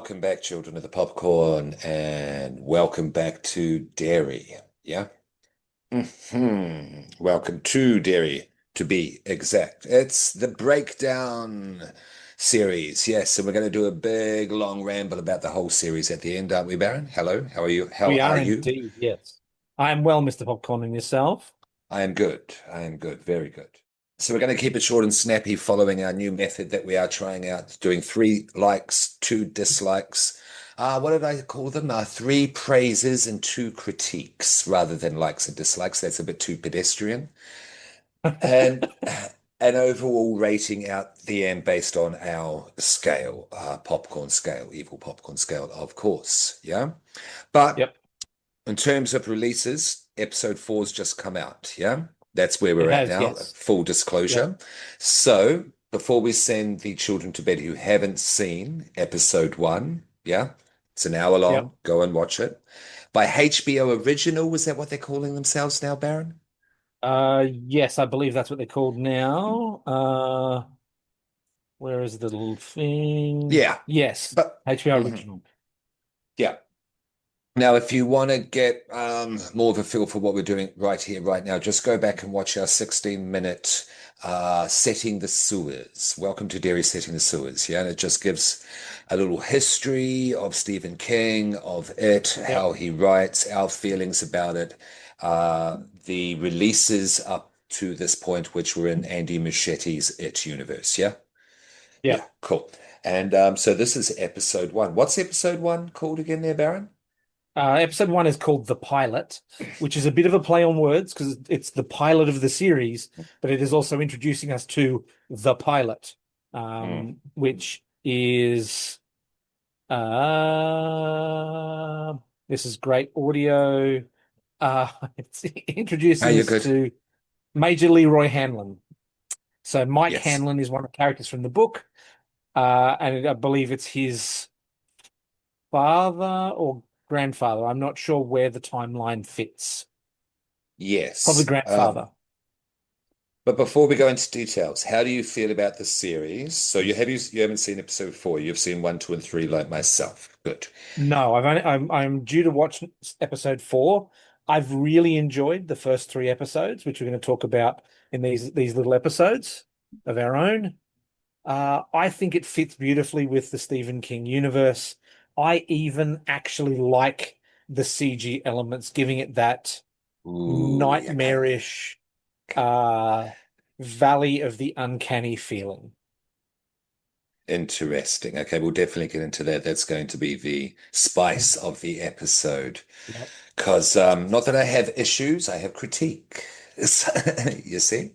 Welcome back, children of the popcorn, and welcome back to Derry. Yeah? Welcome to Derry, to be exact. It's the breakdown series. Yes, and we're going to do a big, long ramble about the whole series at the end, aren't we, Baron? Hello, how are you? How We are are you? indeed, yes. I am well, Mr. Popcorn, and yourself? I am good. I am good. Very good. So we're going to keep it short and snappy following our new method that we are trying out, doing three likes, two dislikes. What did I call them? Three praises and two critiques rather than likes and dislikes. That's a bit too pedestrian. And an overall rating out the end based on our scale, popcorn scale, evil popcorn scale, of course. Yeah. But Yep, in terms of releases, episode four's just come out. Yeah, that's where we're it at has, now. yes. Full Yep, disclosure. So before we send the children to bed who haven't seen episode one, yeah, it's an hour yep. long. Go and watch it. By HBO Original, is that what they're calling themselves now, Baron? Yes, I believe that's what they're called now. Where is the little thing? Yeah, Yes, but HBO mhm, original. yeah. Now, if you want to get more of a feel for what we're doing right here, right now, just go back and watch our 16-minute Setting the Sewers. Welcome to Derry Setting the Sewers. Yeah, and it just gives a little history of Stephen King, of it, Yep, how he writes, our feelings about it, the releases up to this point, which were in Andy Muschietti's It universe. Yeah, yeah, yep. cool. And so this is episode one. What's episode one called again there, Baron? Episode one is called The Pilot, which is a bit of a play on words because it's the pilot of the series, but it is also introducing us to the pilot, Mm. which is Uh, this is great audio. It's Are introducing you us good? to Major Leroy Hanlon. So Mike Yes. Hanlon is one of the characters from the book, and I believe it's his father or grandfather. I'm not sure where the timeline fits. Probably Yes. grandfather. But before we go into details, how do you feel about the series? So you haven't seen episode four. You've seen one, two, and three like myself. Good. No, I'm due to watch episode four. I've really enjoyed the first three episodes, which we're going to talk about in these little episodes of our own. I think it fits beautifully with the Stephen King universe. I even actually like the CG elements, giving it that Ooh, okay. nightmarish uh Valley of the Uncanny feeling. Interesting. Okay, we'll definitely get into that. That's going to be the spice of the episode. Yep. Because not that I have issues, I have critique. You see?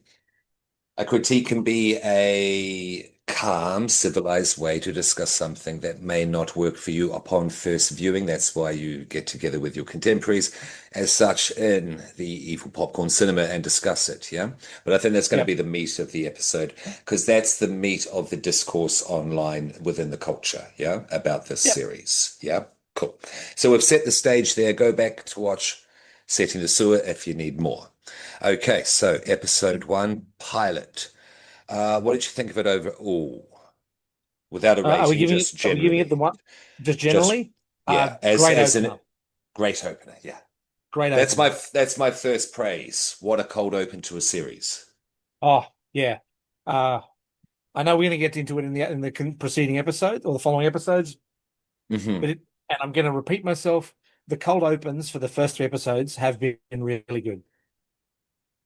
A critique can be a calm, civilized way to discuss something that may not work for you upon first viewing. That's why you get together with your contemporaries as such in the evil popcorn cinema and discuss it. Yeah. But I think that's going to be Yep. the meat of the episode because that's the meat of the discourse online within the culture. Yeah. About this Yep. series. Yeah. Cool. So we've set the stage there. Go back to watch Setting the Sewer if you need more. Okay, so episode one, pilot. What did you think of it overall? Without a rating, just Are we giving it the generally. one just Just generally? yeah, as Great as an opener. great opener. Yeah. Great That's opener. my first praise. What a cold open to a series. Oh, yeah. Uh I know we're going to get into it in the preceding episode or the following episodes, Hmm. but and I'm going to repeat myself. The cold opens for the first three episodes have been really good.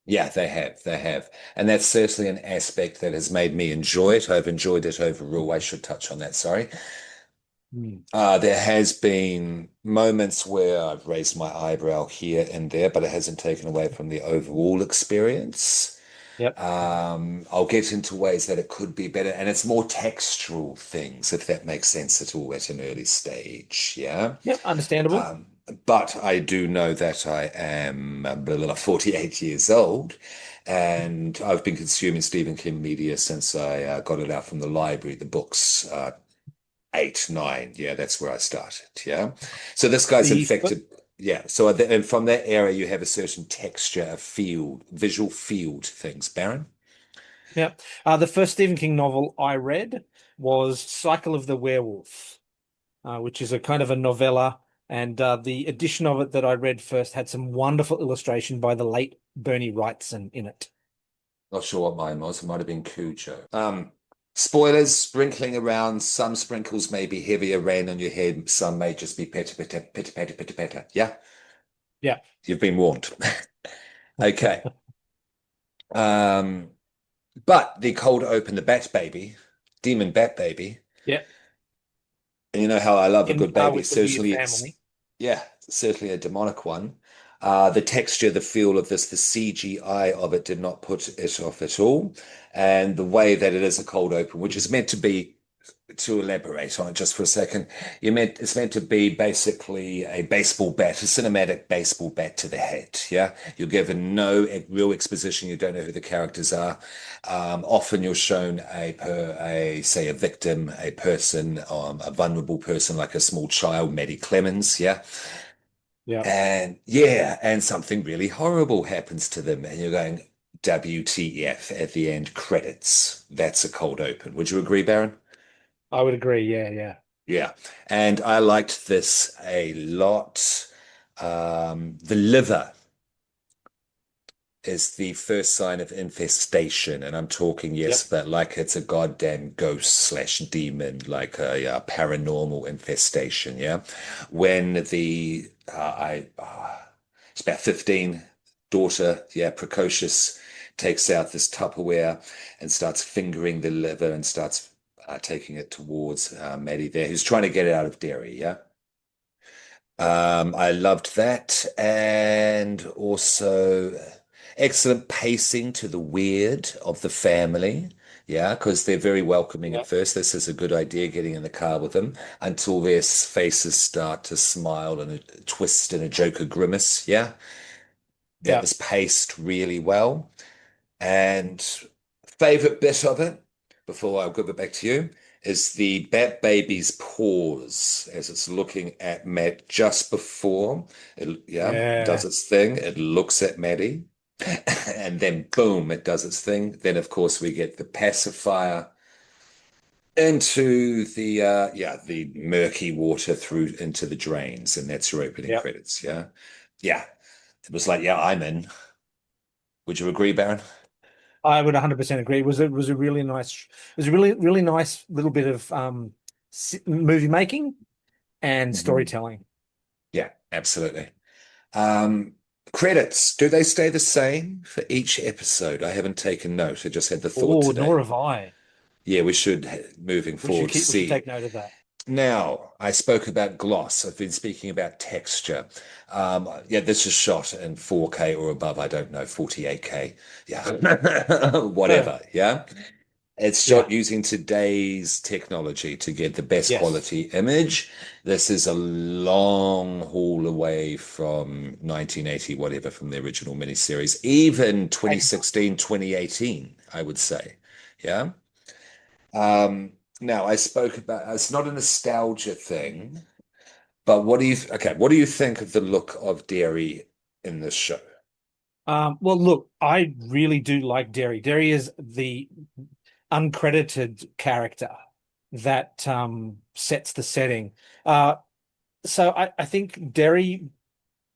Yeah, they have. They have. And that's certainly an aspect that has made me enjoy it. I've enjoyed it overall. I should touch on that, sorry. Mm. There has been moments where I've raised my eyebrow here and there, but it hasn't taken away from the overall experience. Yep. I'll get into ways that it could be better, and it's more textural things, if that makes sense at all at an early stage. Yeah. Yep. Understandable. Um, but I do know that I am 48 years old, and I've been consuming Stephen King media since I got it out from the library, the books, eight, nine. Yeah, that's where I started. Yeah. So this guy's The infected. Yeah. So and from that era, you have a certain texture, a field, visual field to things. Baron? the first Stephen King novel I read was Cycle of the Werewolf. which is a kind of a novella. And the edition of it that I read first had some wonderful illustration by the late Bernie Wrightson in it. Not sure what mine was. It might have been Cujo. Spoilers sprinkling around. Some sprinkles may be heavier rain on your head. Some may just be pitter, pitter, pitter, pitter, pitter, pitter. Yeah, Yeah. you've been warned. Okay. Um, but the cold open, the Bat Baby, Demon Bat Baby, Yeah. and you know how I love a In good baby. with the weird Certainly, family. yeah, certainly a demonic one. The texture, the feel of this, the CGI of it did not put it off at all. And the way that it is a cold open, which is meant to be, to elaborate on it just for a second, it's meant to be basically a baseball bat, a cinematic baseball bat to the head. Yeah, you're given no real exposition. You don't know who the characters are. Often you're shown a say a victim, a person, a vulnerable person like a small child, Maddie Clemens. Yeah, Yeah. and yeah, and something really horrible happens to them, and you're going, WTF at the end, credits. That's a cold open. Would you agree, Baron? I would agree. Yeah. Yeah. Yeah. And I liked this a lot. The liver is the first sign of infestation. And I'm talking, yes, Yep. but like it's a goddamn ghost slash demon, like a, yeah, paranormal infestation. Yeah. When it's about 15, daughter, yeah, precocious, takes out this Tupperware and starts fingering the liver and starts taking it towards Maddie there, who's trying to get it out of Derry. Yeah. I loved that. And also excellent pacing to the weird of the family. Yeah, because they're very welcoming at Yeah. first. This is a good idea getting in the car with them until their faces start to smile and a twist and a Joker grimace. Yeah, that Yeah. was paced really well. And favorite bit of it, before I give it back to you, is the Bat Baby's pause as it's looking at Matt just before it, yeah, does Yeah. its thing. It looks at Maddie, and then boom, it does its thing. Then, of course, we get the pacifier into the yeah, the murky water through into the drains, and that's your opening Yeah. credits. Yeah, yeah. It was like, yeah, I'm in. Would you agree, Baron? I would 100% agree. It was a really nice, it was a really nice little bit of movie making and Mhm. storytelling. Yeah, absolutely. Um, Credits, do they stay the same for each episode? I haven't taken note. I just had the thought Oh, nor today. have I. Yeah, we should, moving forward, We should see. take note of that. Now, I spoke about gloss. I've been speaking about texture. Yeah, this is shot in 4K or above. I don't know, 48K. Yeah, Uh, whatever. Yeah. It's yeah. shot using today's technology to get the best Yes. quality image. This is a long haul away from 1980, whatever, from the original miniseries, even Hey, 2016, 2018, I would say. Yeah. Um, Now I spoke about it's not a nostalgia thing, but what do you think of the look of Derry in this show? well, look, I really do like Derry. Derry is the uncredited character that sets the setting. So I think Derry,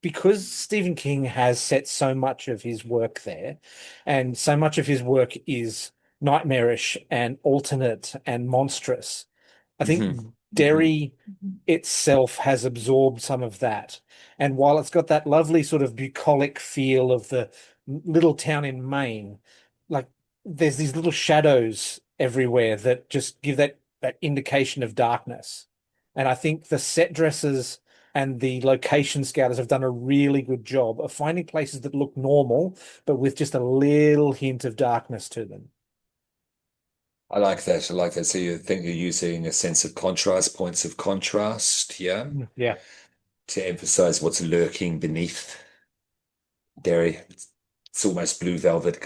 because Stephen King has set so much of his work there, and so much of his work is nightmarish and alternate and monstrous. I think Hmm. Derry itself has absorbed some of that. And while it's got that lovely sort of bucolic feel of the little town in Maine, like there's these little shadows everywhere that just give that indication of darkness. And I think the set dressers and the location scouters have done a really good job of finding places that look normal, but with just a little hint of darkness to them. I like that. I like that. So you think you're using a sense of contrast, points of contrast, yeah, Yeah, to emphasize what's lurking beneath Derry. It's almost Blue Velvet.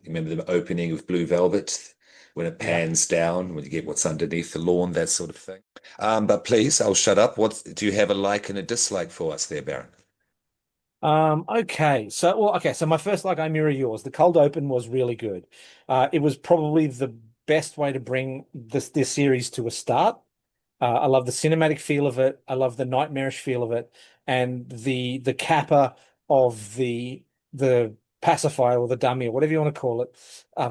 Remember the opening of Blue Velvet when it yeah. pans down, when you get what's underneath the lawn, that sort of thing. But please, I'll shut up. What do you have a like and a dislike for us there, Baron? Okay. So my first like I mirror yours. The cold open was really good. It was probably the best way to bring this series to a start. I love the cinematic feel of it. I love the nightmarish feel of it, and the kappa of the pacifier or the dummy or whatever you want to call it,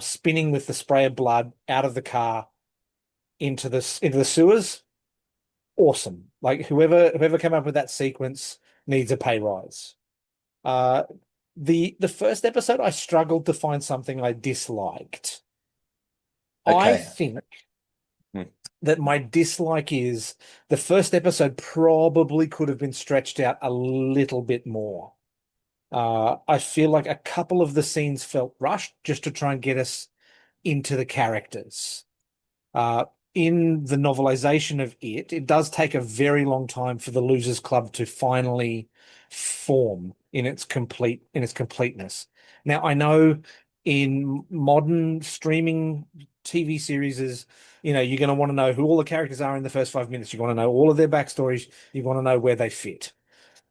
spinning with the spray of blood out of the car into the sewers. Awesome. Like whoever came up with that sequence needs a pay rise. Uh, the first episode, I struggled to find something I disliked. I Okay. think Hmm. that my dislike is the first episode probably could have been stretched out a little bit more. I feel like a couple of the scenes felt rushed just to try and get us into the characters. Uh, in the novelization of it does take a very long time for the Losers Club to finally form in its completeness. Now, I know in modern streaming TV series is, you're going to want to know who all the characters are in the first 5 minutes. You want to know all of their backstories. You want to know where they fit.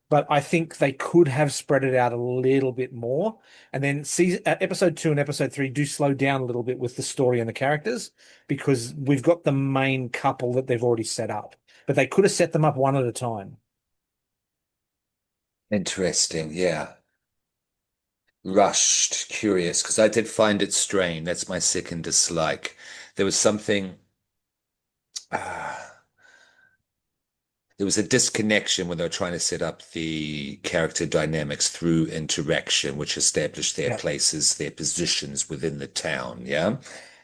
But I think they could have spread it out a little bit more. And then episode 2 and episode 3 do slow down a little bit with the story and the characters because we've got the main couple that they've already set up. But they could have set them up one at a time. Interesting. Yeah. Rushed, curious, because I did find it strained. That's my second dislike. There was something. Ah, there was a disconnection when they were trying to set up the character dynamics through interaction, which established their Yeah. places, their positions within the town. Yeah.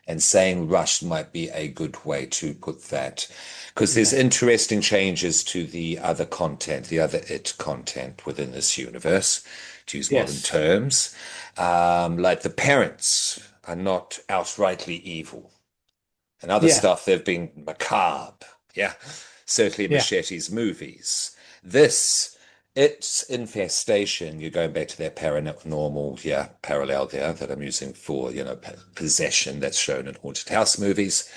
And saying rushed might be a good way to put that. Because there's Yeah. interesting changes to the other content, the other it content within this universe, to use modern Yes. terms. Like the parents are not outrightly evil and other Yeah. stuff, they've been macabre. Yeah, certainly in Yeah. Machete's movies. This, its infestation, you're going back to that paranormal, yeah, parallel there that I'm using for, possession that's shown in haunted house movies.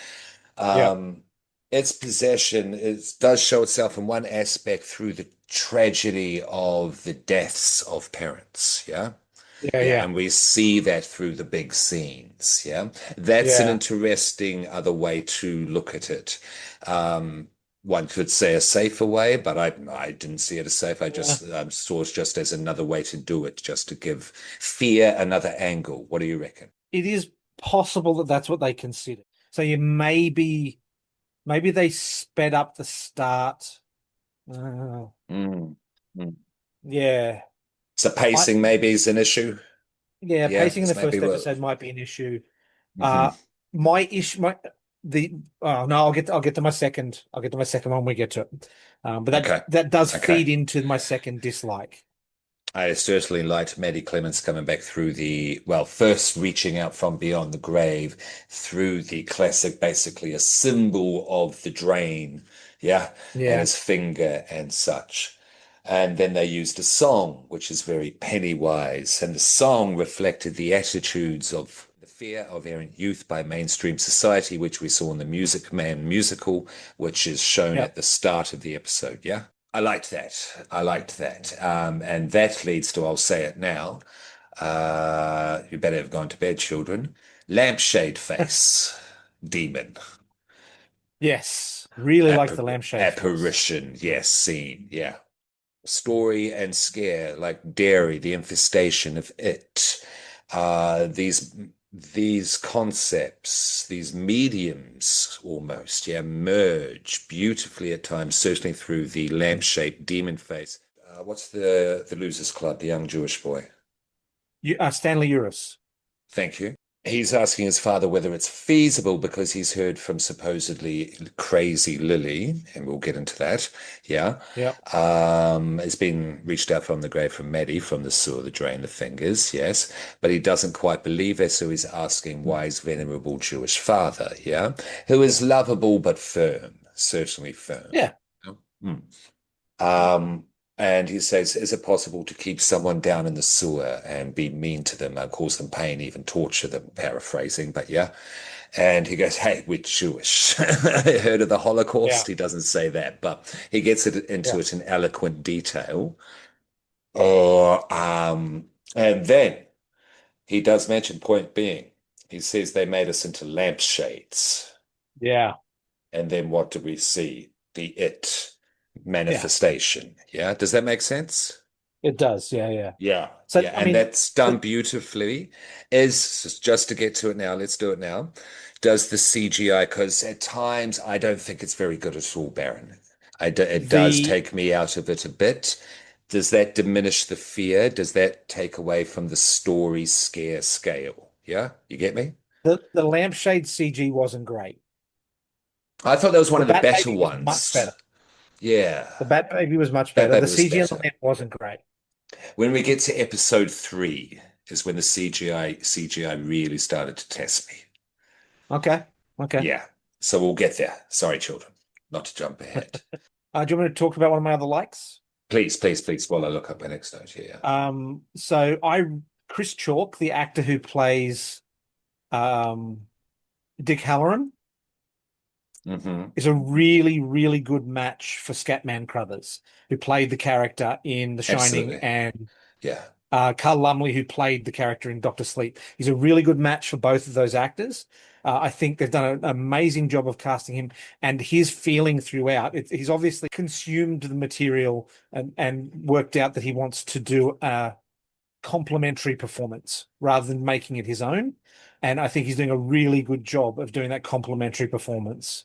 Yeah. Um, its possession does show itself in one aspect through the tragedy of the deaths of parents. Yeah. Yeah. Yeah, Yeah. and we see that through the big scenes. Yeah, that's an Yeah. interesting other way to look at it. Um, One could say a safer way, but I didn't see it as safe. I Yeah. just saw it just as another way to do it, just to give fear another angle. What do you reckon? It is possible that that's what they consider. So you maybe they sped up the start. Uh, Mm, mm. yeah. So I pacing maybe is an issue. Yeah, Yeah, pacing in the this might be first what. episode might be an issue. Uh Mhm. my issue my the oh no, I'll get to my second. I'll get to my second one when we get to it. But that Okay, that does okay. feed into my second dislike. I certainly liked Maddie Clements coming back through well, first reaching out from beyond the grave through the classic, basically a symbol of the drain, yeah, and Yeah. his finger and such. And then they used a song, which is very Pennywise, and the song reflected the attitudes of the fear of errant youth by mainstream society, which we saw in the Music Man musical, which is shown Yeah. at the start of the episode, yeah? I liked that. I liked that. And that leads to, I'll say it now, you better have gone to bed, children. Lampshade face, demon, Yes. Really like the lampshade face. apparition, yes, scene, yeah. Story and scare, like Derry, the infestation of it. These concepts, these mediums almost, yeah, merge beautifully at times, certainly through the lamp-shaped demon face. What's the Losers Club, the young Jewish boy? Stanley Uris. Thank you. He's asking his father whether it's feasible because he's heard from supposedly crazy Lily, and we'll get into that. Yeah. Yeah. It's been reached out from the grave from Maddie from the sewer, the drain, the fingers, yes. But he doesn't quite believe it, so he's asking why his venerable Jewish father, yeah, who Yeah. is lovable but firm, certainly firm. Yeah. Hmm. Um, and he says, is it possible to keep someone down in the sewer and be mean to them and cause them pain, even torture them, paraphrasing, but yeah. And he goes, hey, we're Jewish. Heard of the Yeah. Holocaust? He doesn't say that, but he gets into Yeah. it in eloquent detail. Or, and then he does mention point being, he says they made us into lampshades. Yeah. And then what do we see? the it Yeah, manifestation. Yeah, does that make sense? it does. Yeah, yeah. Yeah, So yeah, I and mean, that's done beautifully. Is just to get to it now, let's do it now. Does the CGI, because at times I don't think it's very good at all, Baron. It does the take me out of it a bit. Does that diminish the fear? Does that take away from the story scare scale? Yeah, you get me? the lampshade CG wasn't great. I thought that was one The of the Bat better Baby was much ones. better. Yeah, The Bat Baby was much that better. The baby was CG on the better. lamp wasn't great. When we get to episode three, is when the CGI really started to test me. Okay, okay. Yeah, so we'll get there. Sorry, children, not to jump ahead. Do you want me to talk about one of my other likes? Please, please, please, while I look up my next note here. So Chris Chalk, the actor who plays um Dick Halloran, Hmm. is a really, really good match for Scatman Crothers, who played the character in The Shining, Absolutely. and Yeah. Carl Lumley, who played the character in Doctor Sleep. He's a really good match for both of those actors. I think they've done an amazing job of casting him, and his feeling throughout. He's obviously consumed the material and worked out that he wants to do a complementary performance rather than making it his own. And I think he's doing a really good job of doing that complementary performance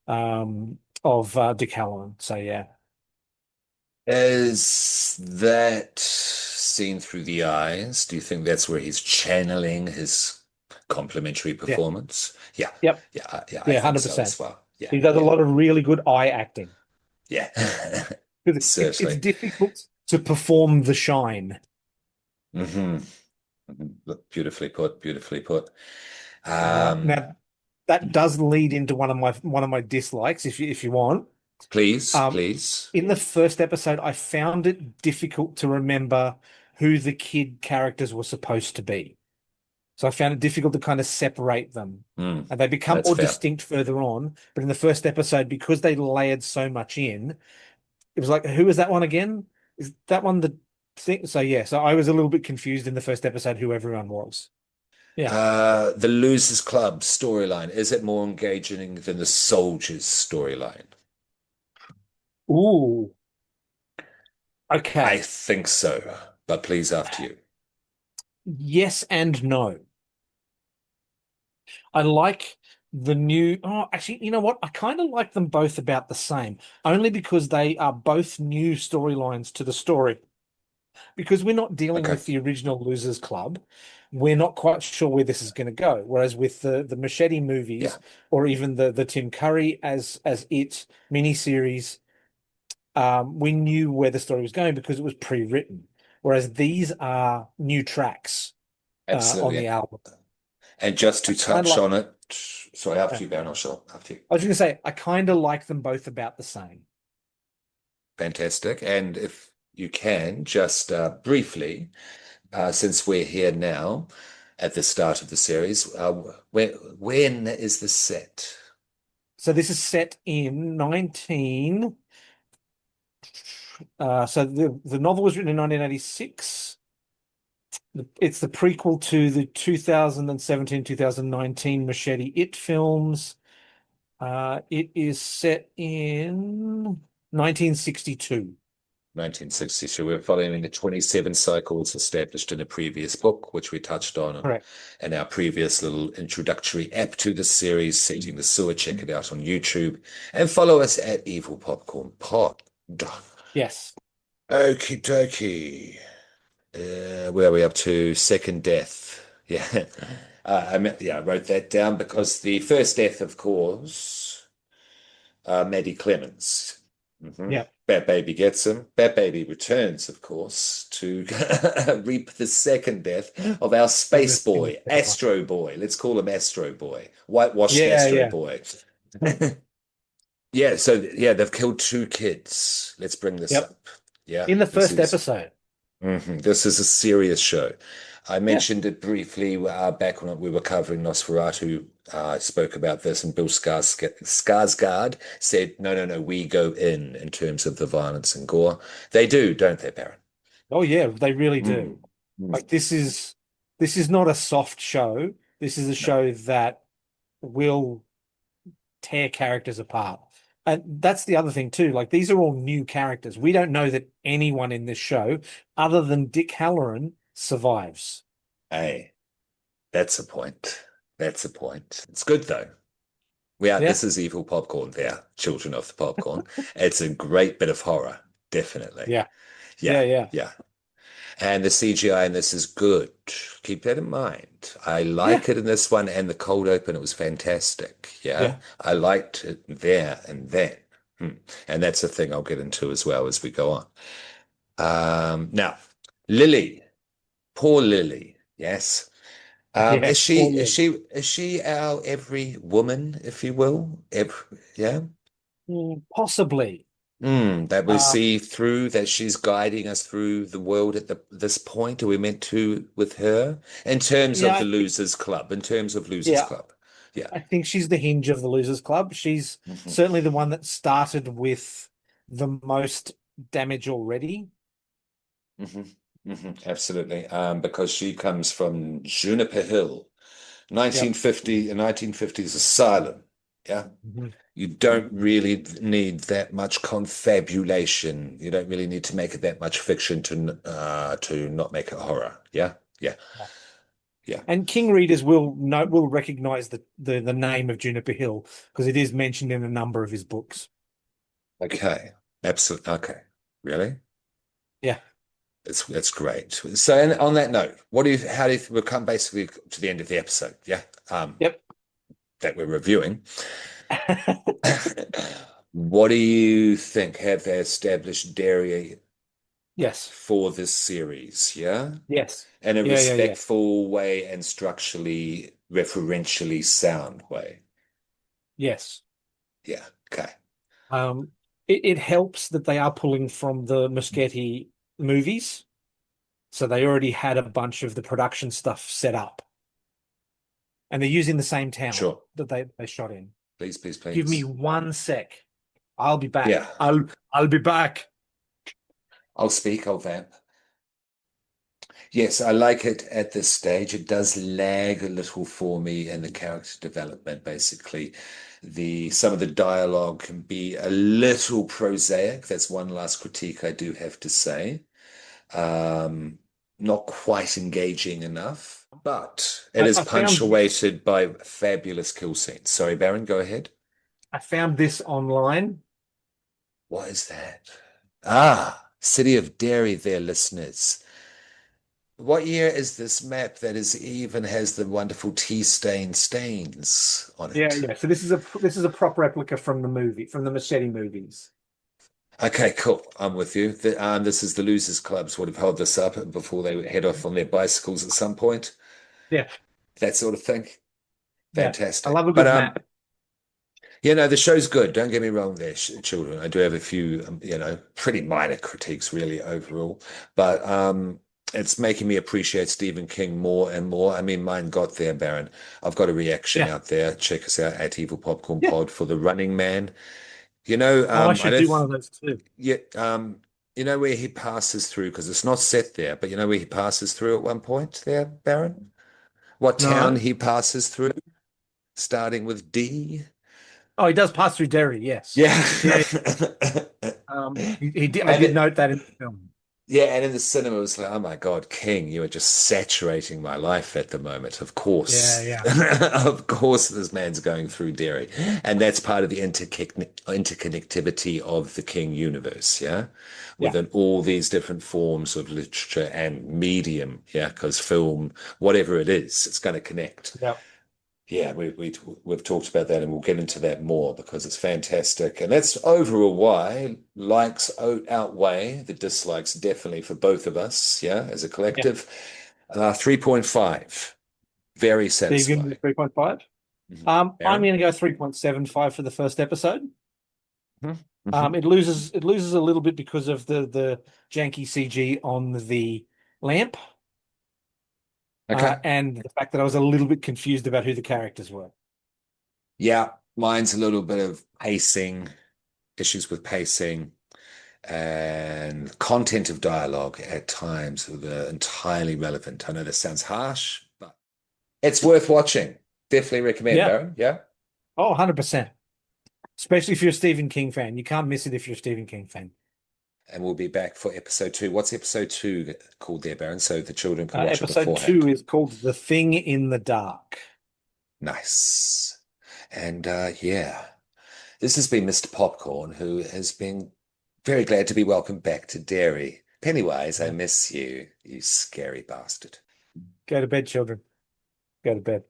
of Dick Halloran. So yeah. Is that seen through the eyes? Do you think that's where he's channeling his complimentary Yeah. performance? Yeah. Yep. Yeah, I Yeah, think so 100%. as well. Yeah. He does a Yeah. lot of really good eye acting. Yeah. Because it's Certainly. difficult to perform the shine. Hmm. Look, beautifully put, beautifully put. Now, Um, now that does lead into one of my dislikes, if you want. please, Um, please. in the first episode, I found it difficult to remember who the kid characters were supposed to be. So I found it difficult to kind of separate them. Mm, And they become that's more fair. distinct further on. But in the first episode, because they layered so much in, it was like, who is that one again? Is that one the thing? So yeah, so I was a little bit confused in the first episode who everyone was. Yeah. The Losers Club storyline, is it more engaging than the Soldiers storyline? Ooh, I okay. think so, but please after you. Yes and no. I like the new. Oh, actually, you know what? I kind of like them both about the same, only because they are both new storylines to the story. Because we're not dealing Okay. with the original Losers Club, we're not quite sure where this is going to go. Whereas with the Machete Yeah, movies, or even the Tim Curry as It miniseries, we knew where the story was going because it was pre-written. Whereas these are new tracks on the absolutely. album. And just to Kind of touch like. on it, sorry, uh, after you, Baron, or sure, after you. I was going to say I kind of like them both about the same. Fantastic. And if you can, just briefly, since we're here now at the start of the series, when is this set? So this is set in 19. So the novel was written in 1986. It's the prequel to the 2017-2019 Machete It films. It is set in 1962. 1960. So we're following the 27 cycles established in a previous book, which we touched on Correct. in our previous little introductory app to the series, Seating the Sewer. Check it out on YouTube and follow us at Evil Popcorn Pod. Yes. Okie dokie. Where are we up to? Second death. Yeah. I wrote that down because the first death, of course, Maddie Clemens. Hmm. Yeah. Bat Baby gets him. Bat Baby returns, of course, to reap the second death of our space In the boy, second one. Astro Boy. Let's call him Astro Boy, whitewashed Yeah, Astro yeah. Boy. Yeah, so yeah, they've killed two kids. Let's bring this Yep. up. Yeah, In the this first is episode. this is a serious show. I Yeah. mentioned it briefly back when we were covering Nosferatu. I spoke about this, and Bill Skarsgård said, "No, no, no, we go in terms of the violence and gore. They do, don't they, Baron?" Oh yeah, they really Mm, do. mm. Like this is not a soft show. This is a No, show that will tear characters apart And that's the other thing too. Like these are all new characters. We don't know that anyone in this show, other than Dick Halloran, survives. Hey, that's a point. That's a point. It's good though. We are, Yeah, this is evil popcorn there, children of the popcorn. It's a great bit of horror, definitely. yeah, Yeah, yeah, yeah, yeah. And the CGI in this is good. Keep that in mind. I yeah, like it in this one and the cold open, it was fantastic. Yeah. yeah, I liked it there and then. And that's a thing I'll get into as well as we go on. Now, Lily, poor Lily, yes. Is yes. she Poor is Lily. she is she our every woman, if you will? Yeah. Possibly. That we Uh, see through that she's guiding us through the world at this point. Are we meant to with her in terms of yeah, the Losers Club? In terms of Losers yeah. Club, yeah. I think she's the hinge of the Losers Club. She's hmm certainly the one that started with the most damage already. hmm Absolutely. Because she comes from Juniper Hill, Yep. 1950, 1950s asylum. Yeah. Mhm. You don't really need that much confabulation. You don't really need to make it that much fiction to not make it horror. Yeah, yeah, yeah. And King readers will recognize the name of Juniper Hill because it is mentioned in a number of his books. Okay, absolutely. Okay, really? Yeah. That's great. So, and on that note, what do you? How do you? We'll come basically to the end of the episode. Yeah, Yep. that we're reviewing. What do you think? Have they established Derry Yes. for this series? Yeah. Yes. In a Yeah, yeah, yeah. respectful way and structurally, referentially sound way. Yes. Yeah. Okay. Um, it helps that they are pulling from the Muschietti movies, so they already had a bunch of the production stuff set up, and they're using the same town Sure. that they shot in. Please, please, Give me please. 1 sec. I'll be back. Yeah. I'll be back. I'll speak. I'll vamp. Yes, I like it at this stage. It does lag a little for me in the character development, basically. Some of the dialogue can be a little prosaic. That's one last critique I do have to say. Um, Not quite engaging enough, but it is I found this. punctuated by fabulous kill scenes. Sorry, Baron, go ahead. I found this online. What is that? Ah, City of Derry there, listeners. What year is this map that is even has the wonderful tea stain stains on Yeah, it? yeah. So this is a prop replica from the movie, from the Machete movies. Okay, cool. I'm with you. This is the Losers Clubs would have held this up before they head off on their bicycles at some point. Yeah, That sort of thing. yeah. I Fantastic. love a But good map. the show's good. Don't get me wrong there, children. I do have a few, pretty minor critiques really overall, but it's making me appreciate Stephen King more and more. I mean, mine got there, Baron. I've got a reaction Yeah, out there. Check us out at Evil Popcorn yeah. Pod for The Running Man. Oh, I I should don't do one of those too. yet. You know where he passes through because it's not set there, but you know where he passes through at one point there, Baron? What town No. he passes through, starting with D? Oh, he does pass through Derry. Yes. Yeah. Yeah. He did. I And did it, note that in the film. yeah, and in the cinema, it was like, oh my God, King, you are just saturating my life at the moment. Of Yeah, course. yeah, Of course, this man's going through Derry. And that's part of the interconnectivity of the King universe, yeah? yeah, Within all these different forms of literature and medium, yeah? Because film, whatever it is, it's going to connect. yeah, Yeah, we've talked about that and we'll get into that more because it's fantastic. And that's overall why likes outweigh the dislikes definitely for both of us, yeah, as a yeah. collective. 3.5, very So you're giving me satisfying. 3.5. Mhm. I'm Aaron? going to go 3.75 for the first episode. Mhm. Mhm. It loses a little bit because of the janky CG on the lamp, Okay. and the fact that I was a little bit confused about who the characters were. Yeah, mine's a little bit of pacing, issues with pacing and content of dialogue at times that are entirely relevant. I know this sounds harsh, but it's worth watching. Definitely recommend, Yeah. Baron. Yeah. Oh, 100%. Especially if you're a Stephen King fan. You can't miss it if you're a Stephen King fan. And we'll be back for episode 2. What's episode 2 called there, Baron? So the children can watch it Episode beforehand. 2 is called The Thing in the Dark. Nice. And yeah, this has been Mr. Popcorn, who has been very glad to be welcomed back to Derry. Pennywise, I miss you, you scary bastard. Go to bed, children. Go to bed.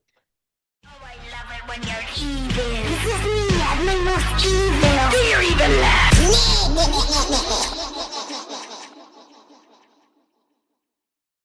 Oh, I love it when you're evil. This is me at my most evil. You're evil.